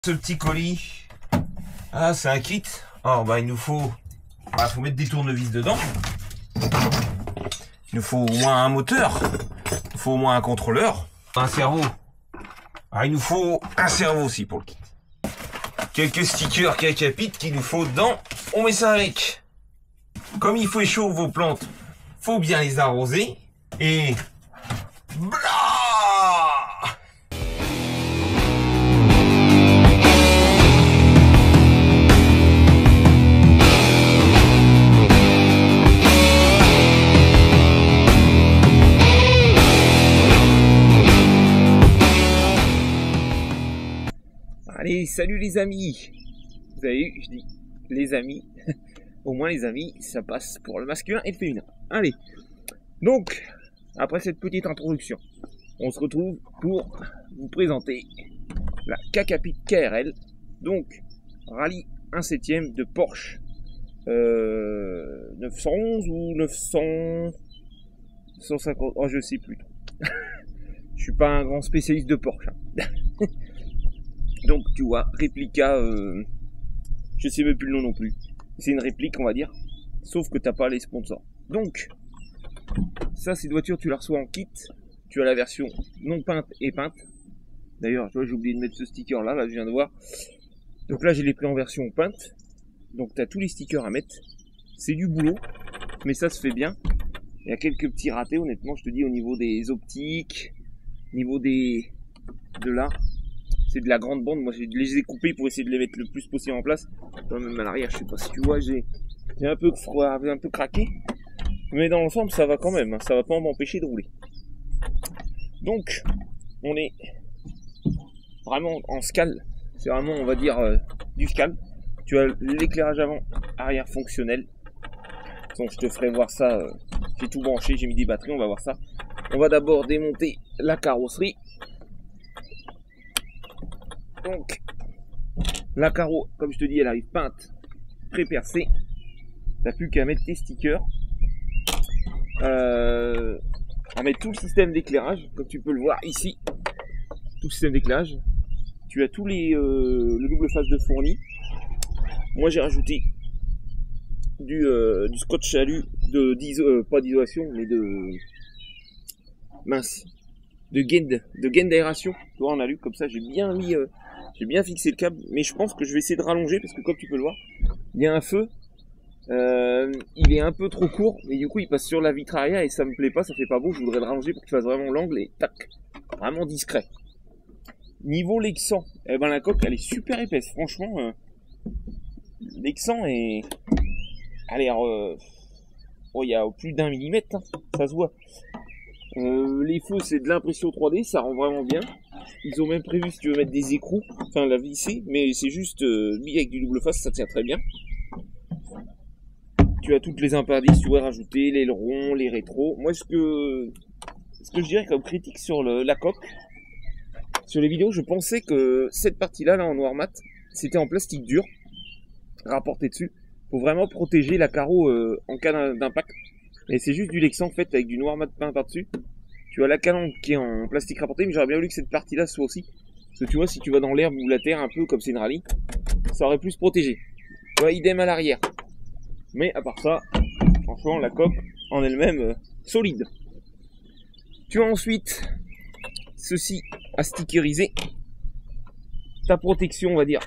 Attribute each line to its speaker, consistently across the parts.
Speaker 1: Ce petit colis, ah c'est un kit. Alors bah il nous faut, faut mettre des tournevis dedans. Il nous faut au moins un moteur. Il nous faut au moins un contrôleur, un cerveau. Ah il nous faut un cerveau aussi pour le kit. Quelques stickers cacapites qu'il nous faut dedans. On met ça avec. Comme il fait chaud vos plantes, faut bien les arroser et blah. Allez, salut les amis. Vous avez vu, je dis les amis. Au moins les amis, ça passe pour le masculin et le féminin. Allez, donc, après cette petite introduction, on se retrouve pour vous présenter la Kakapit KRL. Donc, rallye 1/7 de Porsche 911 ou 950, oh je sais plus. Je suis pas un grand spécialiste de Porsche. Donc tu vois, réplica, je sais même plus le nom non plus. C'est une réplique on va dire, sauf que t'as pas les sponsors. Donc, ça cette voiture tu la reçois en kit. Tu as la version non peinte et peinte. D'ailleurs, tu vois, j'ai oublié de mettre ce sticker là, je viens de voir. Donc là j'ai les pris en version peinte. Donc tu as tous les stickers à mettre. C'est du boulot, mais ça se fait bien. Il y a quelques petits ratés honnêtement, je te dis, au niveau des optiques, au niveau de là. C'est de la grande bande, moi je les ai coupés pour essayer de les mettre le plus possible en place. Même à l'arrière, je sais pas si tu vois, j'ai un peu craqué. Mais dans l'ensemble, ça va quand même, hein, ça va pas m'empêcher de rouler. Donc, on est vraiment en scale. C'est vraiment, on va dire, du scale. Tu as l'éclairage avant, arrière fonctionnel. Donc je te ferai voir ça, j'ai tout branché, j'ai mis des batteries, on va voir ça. On va d'abord démonter la carrosserie. Donc, la carreau, comme je te dis, elle arrive peinte, pré-percée. T'as plus qu'à mettre tes stickers. À mettre tout le système d'éclairage, comme tu peux le voir ici. Tout le système d'éclairage. Tu as tous le double face de fourni. Moi, j'ai rajouté du scotch alu, pas d'isolation, mais de gaine d'aération. Tu vois, en alu, comme ça, j'ai bien mis... j'ai bien fixé le câble, mais je pense que je vais essayer de rallonger parce que comme tu peux le voir, il y a un feu, il est un peu trop court, mais du coup il passe sur la vitre arrière et ça me plaît pas, ça fait pas beau, je voudrais le rallonger pour qu'il fasse vraiment l'angle et tac, vraiment discret. Niveau Lexan, eh ben la coque elle est super épaisse, franchement, Lexan est... Allez, oh, il y a plus d'1 millimètre, hein, ça se voit. Les feux c'est de l'impression 3D, ça rend vraiment bien. Ils ont même prévu si tu veux mettre des écrous, enfin la visser, mais c'est juste mis avec du double face, ça tient très bien. Tu as toutes les imperdices, tu pourrais rajouter l'aileron, les rétros. Moi ce que je dirais comme critique sur la coque, sur les vidéos, je pensais que cette partie-là, là en noir mat, c'était en plastique dur, rapporté dessus, pour vraiment protéger la carreau en cas d'impact. Et c'est juste du Lexan fait avec du noir mat peint par-dessus. Tu as la calandre qui est en plastique rapporté, mais j'aurais bien voulu que cette partie-là soit aussi. Parce que tu vois, si tu vas dans l'herbe ou la terre, un peu comme c'est une rallye, ça aurait plus protégé. Tu vois, idem à l'arrière. Mais à part ça, franchement, la coque en elle-même, solide. Tu as ensuite ceci à stickeriser. Ta protection, on va dire,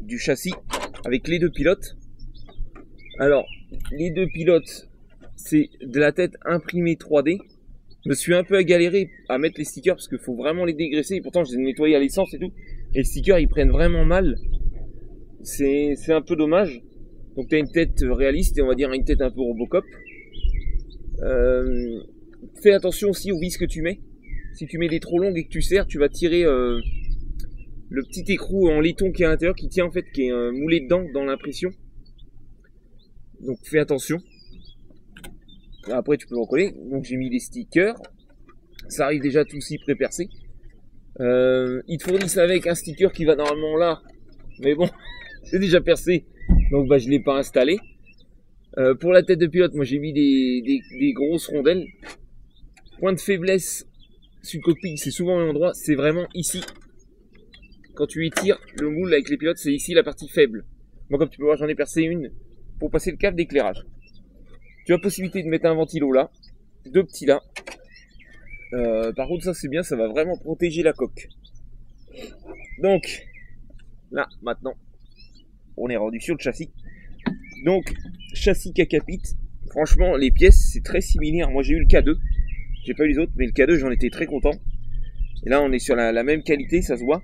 Speaker 1: du châssis avec les deux pilotes. Alors, les deux pilotes, c'est de la tête imprimée 3D. Je me suis un peu galéré à mettre les stickers parce qu'il faut vraiment les dégraisser. Et pourtant, je les ai nettoyés à l'essence et tout. Et les stickers, ils prennent vraiment mal. C'est un peu dommage. Donc, tu as une tête réaliste et on va dire une tête un peu Robocop. Fais attention aussi aux vis que tu mets. Si tu mets des trop longues et que tu serres, tu vas tirer le petit écrou en laiton qui est à l'intérieur, qui tient en fait, qui est moulé dedans dans l'impression. Donc, fais attention. Après tu peux le recoller. Donc j'ai mis les stickers. Ça arrive déjà tout aussi pré-percé. Ils te fournissent avec un sticker qui va normalement là. Mais bon, c'est déjà percé. Donc bah je l'ai pas installé. Pour la tête de pilote, moi j'ai mis des grosses rondelles. Point de faiblesse sur le cockpit, c'est souvent au même endroit. C'est vraiment ici. quand tu étires le moule avec les pilotes, c'est ici la partie faible. Moi, comme tu peux voir, j'en ai percé une pour passer le câble d'éclairage. Tu as possibilité de mettre un ventilo là, 2 petits là. Par contre, ça c'est bien, ça va vraiment protéger la coque. Donc, là, maintenant, on est rendu sur le châssis. Donc, châssis Kakapit. Franchement, les pièces, c'est très similaire. Moi, j'ai eu le K2. J'ai pas eu les autres, mais le K2, j'en étais très content. Et là, on est sur la même qualité, ça se voit.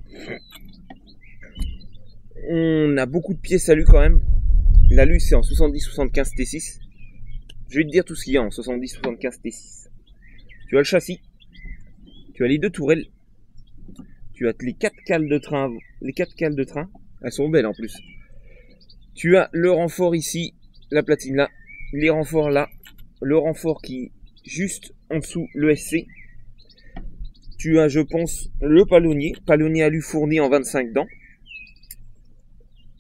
Speaker 1: On a beaucoup de pièces alu quand même. L'alu, c'est en 70-75 T6. Je vais te dire tout ce qu'il y a en 70-75 T6. Tu as le châssis. Tu as les 2 tourelles. Tu as les 4 cales de train. Les 4 cales de train. Elles sont belles en plus. Tu as le renfort ici. La platine là. Les renforts là. Le renfort qui est juste en dessous, le SC. Tu as, je pense, le palonnier. Palonnier alu fourni en 25 dents.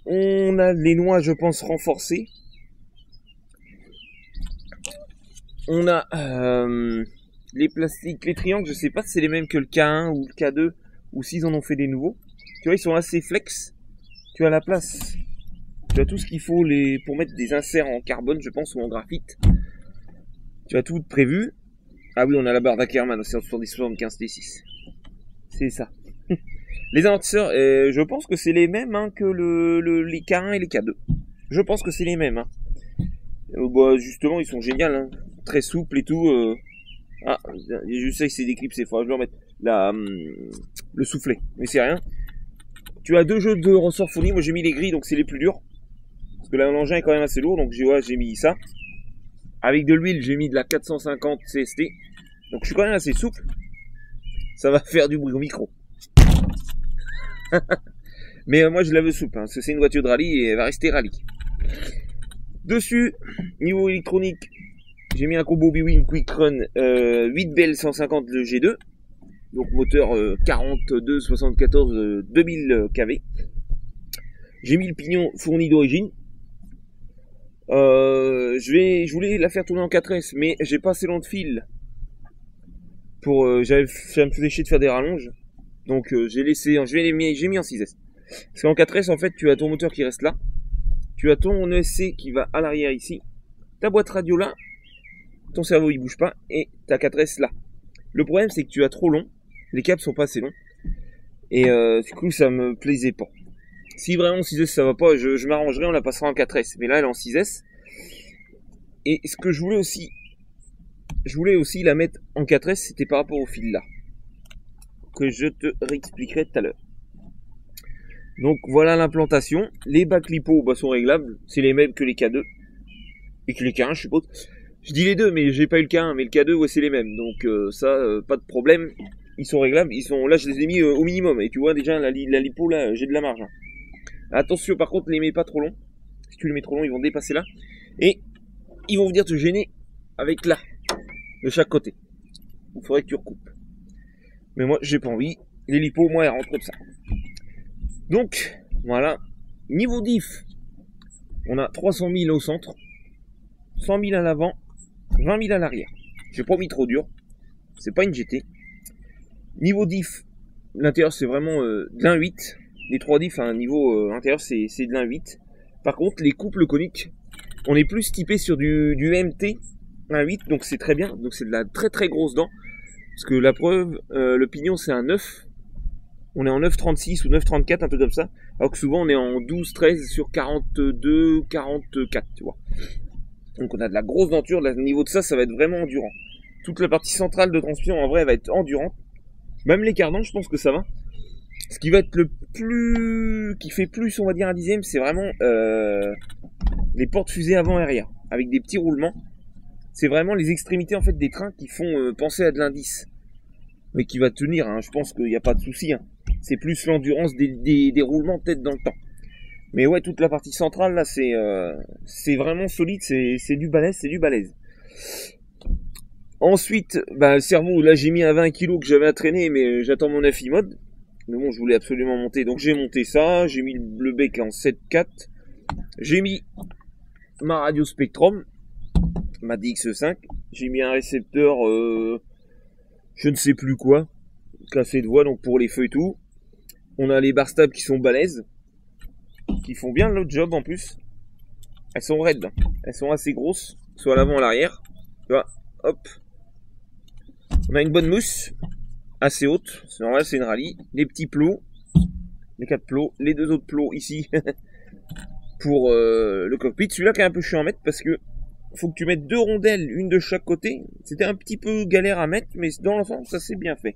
Speaker 1: On a les noix, je pense, renforcées. On a les plastiques, les triangles, je sais pas si c'est les mêmes que le K1 ou le K2, ou s'ils en ont fait des nouveaux. Tu vois, ils sont assez flex. Tu as la place. Tu as tout ce qu'il faut pour mettre des inserts en carbone, je pense, ou en graphite. Tu as tout prévu. Ah oui, on a la barre d'Ackerman aussi en 70-75 T6. C'est ça. Les amortisseurs, je pense que c'est les mêmes hein, que les K1 et les K2. Je pense que c'est les mêmes. Hein. Bah, justement, ils sont géniaux. Hein. Très souples et tout. Ah, je sais que c'est des clips, c'est fort. Je vais remettre le soufflet. Mais c'est rien. Tu as 2 jeux de ressorts fournis. Moi, j'ai mis les gris, donc c'est les plus durs. Parce que là, l'engin est quand même assez lourd. Donc, j'ai mis ça. Avec de l'huile, j'ai mis de la 450 CST. Donc, je suis quand même assez souple. Ça va faire du bruit au micro. Mais moi je la veux souple hein, parce que c'est une voiture de rallye et elle va rester rallye. Dessus, niveau électronique, j'ai mis un combo Bwin Quick Run 8BL 150 le G2. Donc moteur 42 74 2000 kV. J'ai mis le pignon fourni d'origine. Je voulais la faire tourner en 4S, mais j'ai pas assez long de fil pour ça me faisait chier de faire des rallonges. Donc j'ai mis en 6S. Parce qu'en 4S, en fait, tu as ton moteur qui reste là. Tu as ton ESC qui va à l'arrière ici. Ta boîte radio là. Ton cerveau il bouge pas. Et ta 4S là. Le problème c'est que tu as trop long. Les câbles sont pas assez longs. Et du coup ça me plaisait pas. Si vraiment en 6S ça va pas, je m'arrangerai, on la passera en 4S. Mais là elle est en 6S. Et ce que je voulais aussi la mettre en 4S, c'était par rapport au fil là. Que je te réexpliquerai tout à l'heure. Donc voilà l'implantation. Les bacs lipo sont réglables. C'est les mêmes que les K2. Et que les K1 je suppose. Je dis les deux mais j'ai pas eu le K1. Mais le K2 ouais, c'est les mêmes. Donc pas de problème. Ils sont réglables. Là je les ai mis au minimum. Et tu vois déjà la lipo là j'ai de la marge. Hein. Attention par contre les mets pas trop long. Si tu les mets trop long ils vont dépasser là. Et ils vont venir te gêner avec là. De chaque côté. Il faudrait que tu recoupes. Mais moi j'ai pas envie. Les lipos moi elles rentrent comme ça. Donc, voilà. Niveau diff, on a 300 000 au centre, 100 000 à l'avant, 20 000 à l'arrière. J'ai pas mis trop dur. C'est pas une GT. Niveau diff, l'intérieur c'est vraiment de l'1.8. Les 3 diffs à un niveau intérieur c'est de l'1.8. Par contre, les couples coniques, on est plus typé sur du MT 1.8. Donc c'est très bien. Donc c'est de la très très grosse dent. Parce que la preuve, le pignon c'est un 9. On est en 9,36 ou 9,34, un peu comme ça. Alors que souvent, on est en 12,13 sur 42, 44, tu vois. Donc, on a de la grosse denture. Au niveau de ça, ça va être vraiment endurant. Toute la partie centrale de transmission, en vrai, va être endurante. Même les cardans, je pense que ça va. Ce qui va être le plus... qui fait plus, on va dire, un dixième, c'est vraiment les portes fusées avant et arrière. Avec des petits roulements. C'est vraiment les extrémités, en fait, des trains qui font penser à de l'indice. Mais qui va tenir, hein. Je pense qu'il n'y a pas de souci. Hein. C'est plus l'endurance des roulements peut-être dans le temps. Mais ouais, toute la partie centrale là, c'est vraiment solide, c'est du balèze, Ensuite, le cerveau, là j'ai mis un 20 kg que j'avais à traîner, mais j'attends mon FI mode. Mais bon, je voulais absolument monter, donc j'ai monté ça, j'ai mis le bec en 7.4, j'ai mis ma radio Spectrum, ma DX5, j'ai mis un récepteur, je ne sais plus quoi, classé de voix, donc pour les feux et tout. On a les barres stables qui sont balèzes, qui font bien le job en plus. Elles sont raides, hein. Elles sont assez grosses, soit à l'avant à l'arrière. Tu vois, hop. On a une bonne mousse, assez haute. C'est normal, c'est une rallye. Les petits plots, les 4 plots, les 2 autres plots ici pour le cockpit. Celui-là qui est un peu chiant à mettre parce que faut que tu mettes 2 rondelles, une de chaque côté. C'était un petit peu galère à mettre, mais dans l'ensemble, ça s'est bien fait.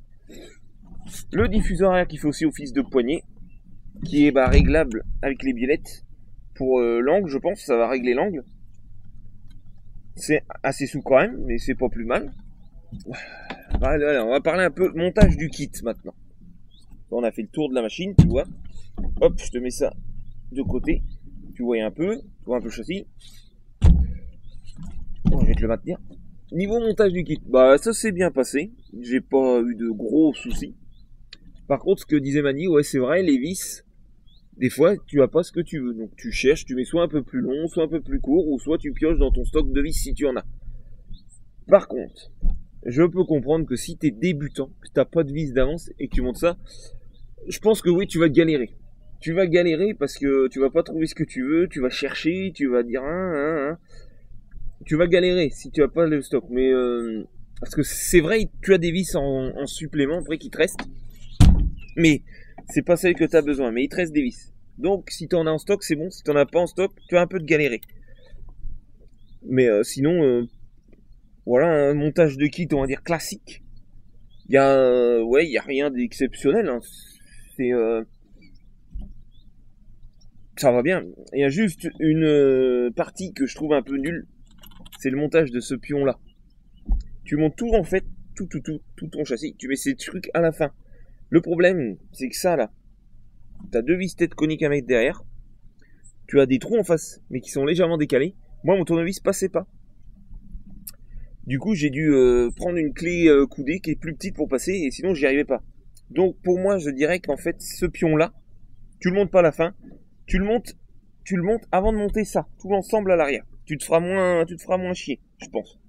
Speaker 1: Le diffuseur arrière qui fait aussi office de poignée, qui est réglable avec les biellettes. Pour l'angle, je pense, ça va régler l'angle. C'est assez souple quand même, mais c'est pas plus mal. Voilà, on va parler un peu montage du kit maintenant. On a fait le tour de la machine, tu vois. Hop, je te mets ça de côté. Tu vois un peu le châssis. Je vais te le maintenir. Niveau montage du kit, ça s'est bien passé. J'ai pas eu de gros soucis. Par contre, ce que disait Mani, ouais, c'est vrai, les vis, des fois, tu as pas ce que tu veux. Donc, tu cherches, tu mets soit un peu plus long, soit un peu plus court, ou soit tu pioches dans ton stock de vis si tu en as. Par contre, je peux comprendre que si tu es débutant, que tu n'as pas de vis d'avance et que tu montes ça, je pense que oui, tu vas galérer. Tu vas galérer parce que tu vas pas trouver ce que tu veux, tu vas chercher, tu vas dire tu vas galérer si tu as pas le stock. Mais parce que c'est vrai, tu as des vis en supplément après qui te restent. Mais c'est pas celle que tu as besoin, mais il te reste des vis. Donc si tu en as en stock, c'est bon. Si tu n'en as pas en stock, tu vas un peu de galérer. Mais sinon, voilà, un montage de kit, on va dire classique. Il y a rien d'exceptionnel. Hein. C'est ça va bien. Il y a juste une partie que je trouve un peu nulle. C'est le montage de ce pion là. Tu montes tout en fait, tout ton châssis. Tu mets ces trucs à la fin. Le problème, c'est que ça là, t'as 2 vis tête coniques à mettre derrière. Tu as des trous en face, mais qui sont légèrement décalés. Moi, mon tournevis passait pas. Du coup, j'ai dû prendre une clé coudée qui est plus petite pour passer, et sinon, j'y arrivais pas. Donc, pour moi, je dirais qu'en fait, ce pion là, tu le montes pas à la fin. Tu le montes avant de monter ça, tout l'ensemble à l'arrière. Tu te feras moins chier, je pense.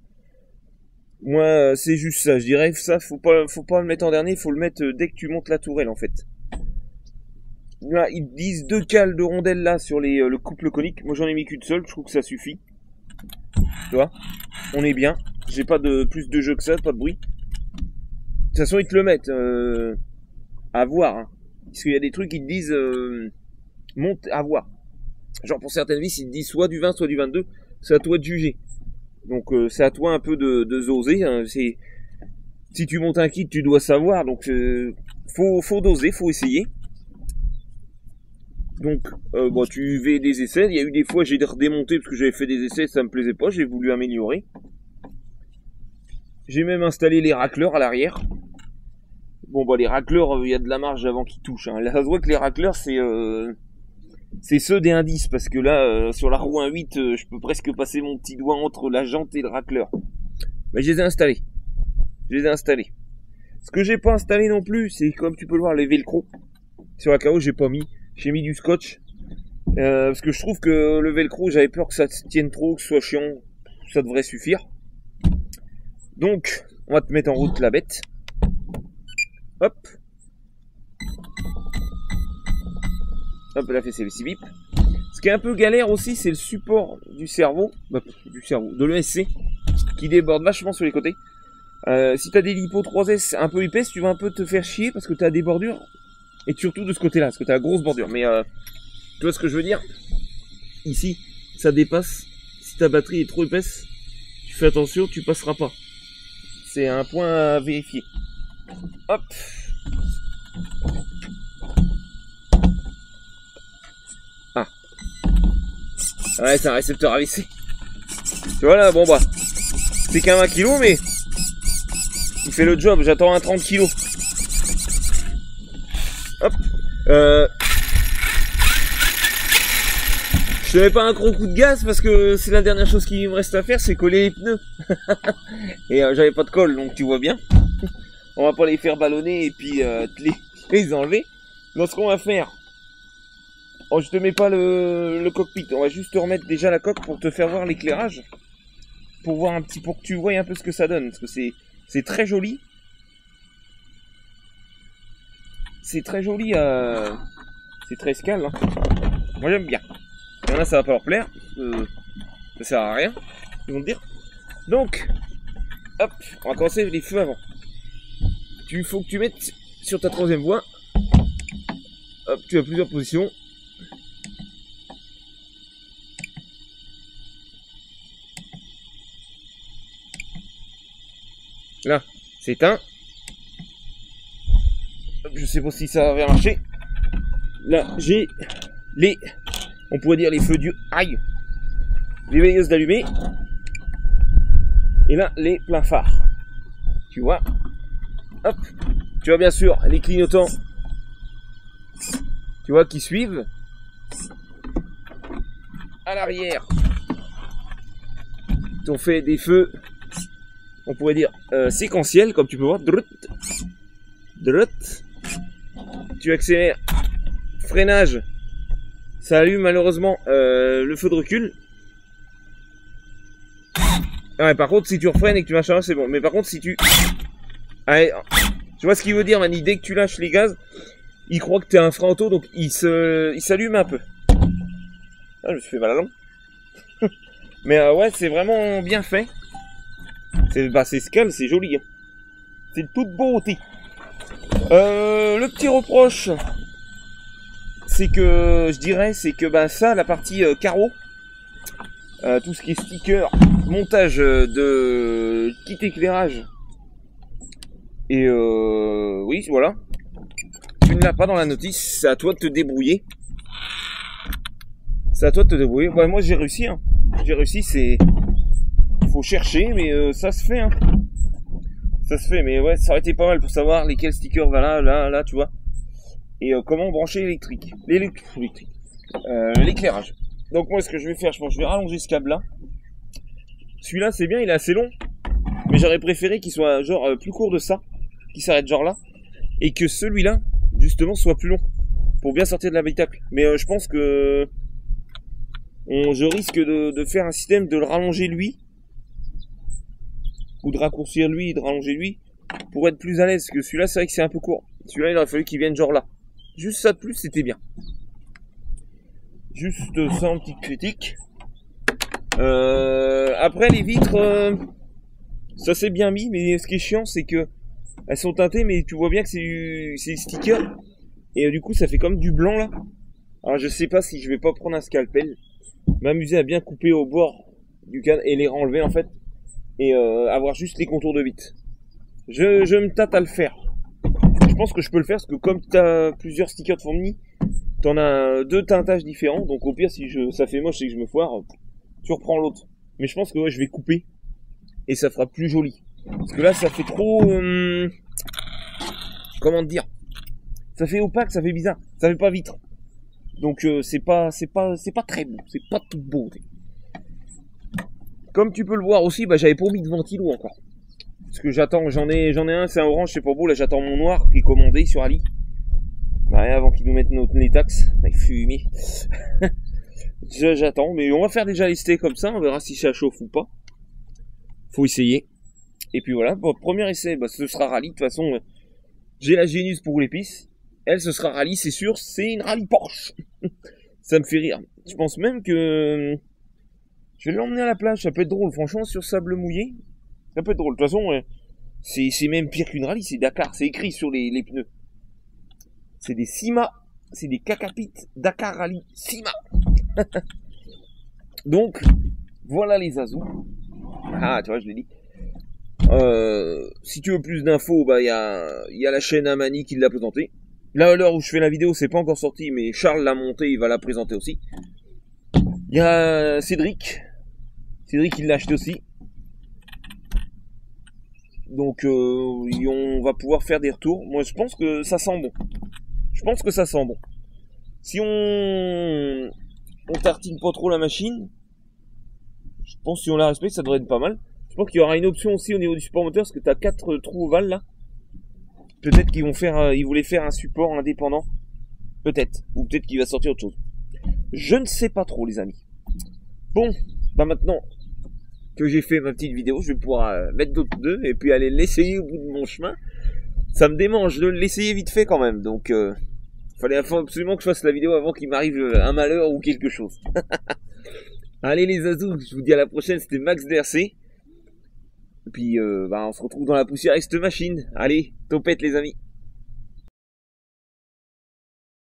Speaker 1: Moi, c'est juste ça. Je dirais que ça, faut pas le mettre en dernier. Faut le mettre dès que tu montes la tourelle, en fait. Là, ils disent 2 cales de rondelles là sur le couple conique. Moi, j'en ai mis qu'une seule. Je trouve que ça suffit. Tu vois, on est bien. J'ai pas de plus de jeu que ça, pas de bruit. De toute façon, ils te le mettent à voir. Hein. Parce qu'il y a des trucs qui te disent monte à voir. Genre pour certaines vis, ils te disent soit du 20, soit du 22. C'est à toi de juger. Donc c'est à toi un peu de doser. Hein. Si tu montes un kit, tu dois savoir. Donc faut doser, faut essayer. Donc tu fais des essais. Il y a eu des fois j'ai redémonté parce que j'avais fait des essais, ça me plaisait pas. J'ai voulu améliorer. J'ai même installé les racleurs à l'arrière. Bon les racleurs, il y a de la marge avant qu'ils touchent. Hein. Là, ça se voit que les racleurs c'est ceux des indices, parce que là, sur la roue 1.8, je peux presque passer mon petit doigt entre la jante et le racleur. Mais je les ai installés. Ce que j'ai pas installé non plus, c'est comme tu peux le voir, les velcro. Sur la KO, j'ai pas mis. J'ai mis du scotch. Parce que je trouve que le velcro, j'avais peur que ça tienne trop, que ce soit chiant. Ça devrait suffire. Donc, on va te mettre en route la bête. Hop. Hop, elle a fait ses bip. Ce qui est un peu galère aussi, c'est le support du cerveau, de l'ESC, qui déborde vachement sur les côtés. Si tu as des lipo 3S un peu épaisses, tu vas un peu te faire chier parce que tu as des bordures. Et surtout de ce côté-là, parce que tu as la grosse bordure. Mais tu vois ce que je veux dire? Ici, ça dépasse. Si ta batterie est trop épaisse, tu fais attention, tu passeras pas. C'est un point à vérifier. Hop. Ouais, c'est un récepteur AVC. Tu vois là, c'est qu'un 20 kg, mais il fait le job. J'attends un 30 kg. Hop. Je te mets pas un gros coup de gaz parce que c'est la dernière chose qui me reste à faire, c'est coller les pneus. Et j'avais pas de colle, donc tu vois bien. On va pas les faire ballonner et puis les enlever. Donc ce qu'on va faire, je te mets pas le cockpit, on va juste te remettre déjà la coque pour te faire voir l'éclairage, pour que tu vois un peu ce que ça donne, parce que c'est très joli. c'est très joli, c'est très scale. Hein. Moi j'aime bien. Il y en a ça va pas leur plaire, ça sert à rien, ils vont te dire. Donc, hop, on va commencer les feux avant. Il faut que tu mettes sur ta troisième voie. Hop, tu as plusieurs positions. Là, c'est éteint. Je sais pas si ça va marcher. Là, j'ai les, on pourrait dire les feux du aïe, les veilleuses d'allumée. Et là, les pleins phares. Tu vois. Hop. Tu as bien sûr les clignotants. Tu vois, qui suivent. À l'arrière. On fait des feux, on pourrait dire séquentiels, comme tu peux voir. Drut, drut. Tu accélères. Freinage. Ça allume malheureusement le feu de recul. Ah ouais, par contre, si tu refreines et que tu machin, c'est bon. Mais par contre, si tu... Allez, tu vois ce qu'il veut dire, Mani. Dès que tu lâches les gaz, il croit que t'es un frein auto, donc il s'allume un peu. Ah, je me suis fait mal à la langue. Mais ouais, c'est vraiment bien fait. C'est scale, c'est joli. Hein. C'est de toute beauté. Le petit reproche, c'est que, je dirais, c'est que bah, ça, la partie carreau, tout ce qui est sticker, montage de kit éclairage, et oui, voilà. Tu ne l'as pas dans la notice, c'est à toi de te débrouiller. C'est à toi de te débrouiller. Ouais, moi j'ai réussi, hein. J'ai réussi, c'est... Faut chercher, mais ça se fait, hein. Ça se fait, mais ouais, ça aurait été pas mal pour savoir lesquels stickers va là, tu vois. Et comment brancher l'électrique. L'éclairage. Donc moi, ce que je vais faire, je pense que je vais rallonger ce câble-là. Celui-là, c'est bien, il est assez long. Mais j'aurais préféré qu'il soit genre plus court de ça. Qu'il s'arrête genre là. Et que celui-là, justement, soit plus long. Pour bien sortir de l'habitacle. Mais je pense que... je risque de faire un système de le rallonger lui. Ou de raccourcir lui et de rallonger lui. Pour être plus à l'aise. Parce que celui-là, c'est vrai que c'est un peu court. Celui-là, il aurait fallu qu'il vienne genre là. Juste ça de plus, c'était bien. Juste ça en petite critique. Après, les vitres, ça s'est bien mis. Mais ce qui est chiant, c'est que elles sont teintées, mais tu vois bien que c'est des stickers. Et du coup, ça fait comme du blanc là. Alors, je sais pas si je vais pas prendre un scalpel. M'amuser à bien couper au bord du cadre et les renlever en fait. Et avoir juste les contours de vitre. Je me tâte à le faire. Je pense que je peux le faire parce que comme tu as plusieurs stickers de fourmis, tu en as deux teintages différents. Donc au pire, si ça fait moche et que je me foire, tu reprends l'autre. Mais je pense que ouais, je vais couper et ça fera plus joli. Parce que là, ça fait trop... comment te dire, ça fait opaque, ça fait bizarre. Ça fait pas vitre. Donc c'est pas très beau. C'est pas tout beau. Comme tu peux le voir aussi, bah, j'avais pas mis de ventilo encore. Parce que j'attends, j'en ai un, c'est un orange, c'est pas beau, là j'attends mon noir qui est commandé sur Ali. Bah, avant qu'ils nous mettent les taxes, avec fumée. J'attends, mais on va faire déjà les tests comme ça, on verra si ça chauffe ou pas. Faut essayer. Et puis voilà, bon, premier essai, bah, ce sera rallye, de toute façon, j'ai la Genius pour l'épice. Elle, ce sera rallye, c'est sûr, c'est une rallye Porsche. Ça me fait rire. Je pense même que je vais l'emmener à la plage, ça peut être drôle, franchement, sur sable mouillé. Ça peut être drôle. De toute façon, c'est même pire qu'une rallye, c'est Dakar. C'est écrit sur les pneus. C'est des Cima. C'est des Kakapit Dakar Rally Cima. Donc, voilà les azous. Ah, tu vois, je l'ai dit. Si tu veux plus d'infos, bah, il y a la chaîne Amani qui l'a présenté. Là, à l'heure où je fais la vidéo, c'est pas encore sorti, mais Charles l'a monté, il va la présenter aussi. Il y a Cédric. Cédric, il l'a acheté aussi. Donc on va pouvoir faire des retours. Moi je pense que ça sent bon. Je pense que ça sent bon. Si on tartine pas trop la machine, je pense que si on la respecte, ça devrait être pas mal. Je pense qu'il y aura une option aussi au niveau du support moteur, parce que tu as 4 trous ovales là. Peut-être qu'ils ils voulaient faire un support indépendant. Peut-être. Ou peut-être qu'il va sortir autre chose. Je ne sais pas trop les amis. Bon, bah maintenant que j'ai fait ma petite vidéo, je vais pouvoir mettre d'autres pneus et puis aller l'essayer au bout de mon chemin. Ça me démange de l'essayer vite fait quand même, donc fallait absolument que je fasse la vidéo avant qu'il m'arrive un malheur ou quelque chose. Allez les azous, je vous dis à la prochaine, c'était Max DRC. Et puis on se retrouve dans la poussière avec cette machine. Allez, topette les amis.